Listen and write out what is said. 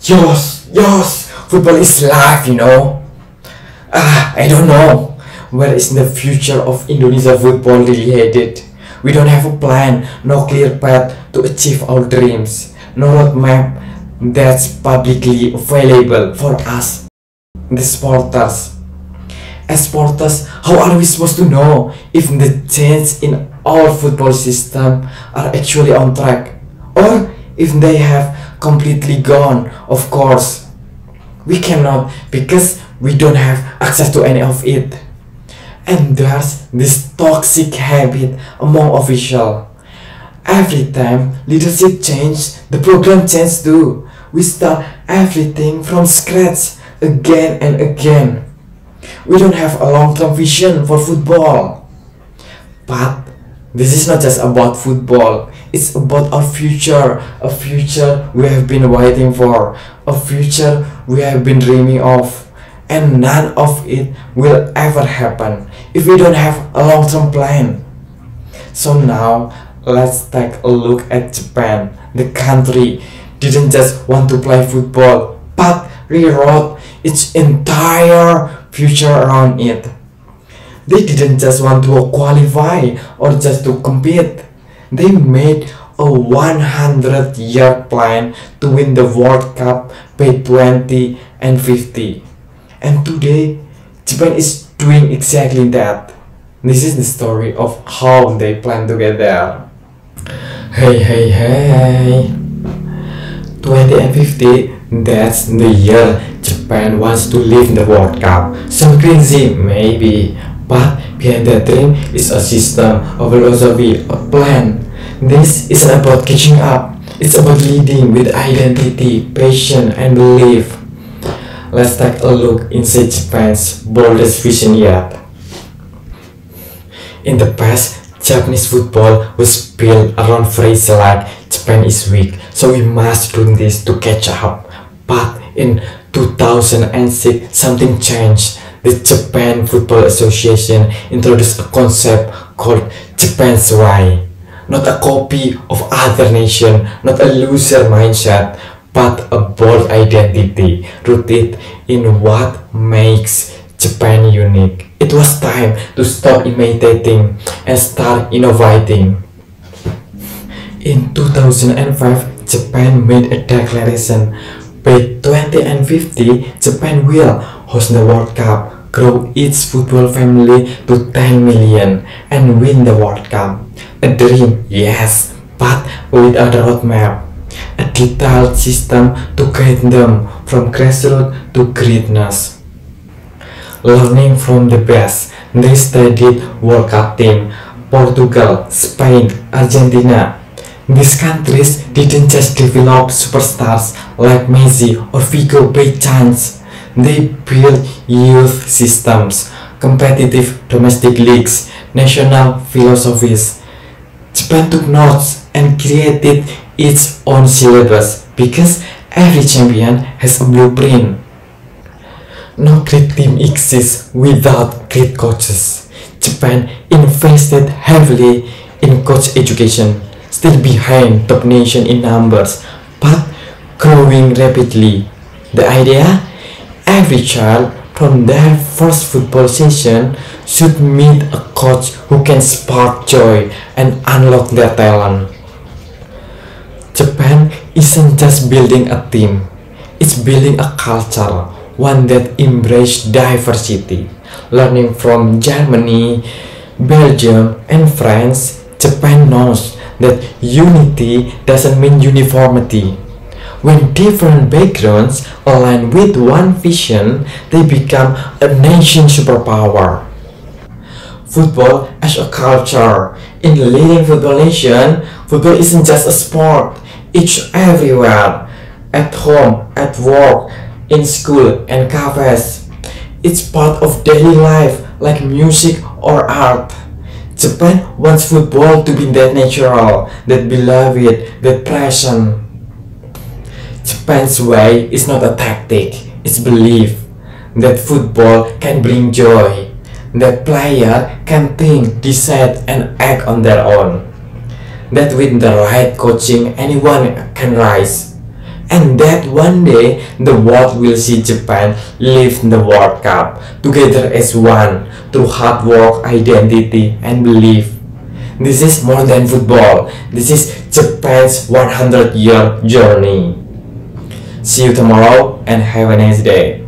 Yes, football is life, you know. I don't know. Where is the future of Indonesia football really headed? We don't have a plan, no clear path to achieve our dreams, no roadmap that's publicly available for us, the supporters. As supporters, how are we supposed to know if the change in our football system are actually on track, or if they have completely gone? Of course, we cannot because we don't have access to any of it. And there's this toxic habit among officials. Every time leadership change, the program change too. We start everything from scratch again and again. We don't have a long-term vision for football. But this is not just about football. It's about our future, a future we have been waiting for, a future we have been dreaming of. And none of it will ever happen if we don't have a long-term plan. So now, let's take a look at Japan. The country didn't just want to play football, but rewrote its entire future around it. They didn't just want to qualify or just to compete. They made a 100-year plan to win the World Cup by 2050. And today, Japan is doing exactly that. This is the story of how they plan to get there. Hey. 2050, that's the year Japan wants to live the World Cup. Some crazy, maybe, but behind that dream is a system, a philosophy, a plan. This isn't about catching up, it's about leading with identity, passion, and belief. Let's take a look inside Japan's boldest vision yet. In the past, Japanese football was built around phrases like Japan is weak, so we must do this to catch up. But in 2006, something changed. The Japan Football Association introduced a concept called Japan's way. Not a copy of other nations, not a loser mindset, but a bold identity rooted in what makes Japan unique. It was time to stop imitating and start innovating. In 2005, Japan made a declaration. By 2050, Japan will host the World Cup, grow its football family to 10 million, and win the World Cup. A dream, yes, but with a roadmap. A detailed system to guide them from grassroots to greatness. Learning from the best, they studied World Cup team, Portugal, Spain, Argentina. These countries didn't just develop superstars like Messi or Figo by chance. They built youth systems, competitive domestic leagues, national philosophies. Japan took notes and created its own syllabus because every champion has a blueprint. No great team exists without great coaches. Japan invested heavily in coach education, still behind top nation in numbers, but growing rapidly. The idea? Every child from their first football session should meet a coach who can spark joy and unlock their talent. Japan isn't just building a team, it's building a culture, one that embraces diversity. Learning from Germany, Belgium, and France, Japan knows that unity doesn't mean uniformity. When different backgrounds align with one vision, they become a nation superpower. Football as a culture. In the leading football nation, football isn't just a sport. It's everywhere. At home, at work, in school and cafes. It's part of daily life like music or art. Japan wants football to be that natural, that beloved, that present. Japan's way is not a tactic, it's belief that football can bring joy, that player can think, decide and act on their own, that with the right coaching anyone can rise. and that one day the world will see Japan lift the World Cup together as one through hard work, identity, and belief. This is more than football. This is Japan's 100-year journey. See you tomorrow and have a nice day.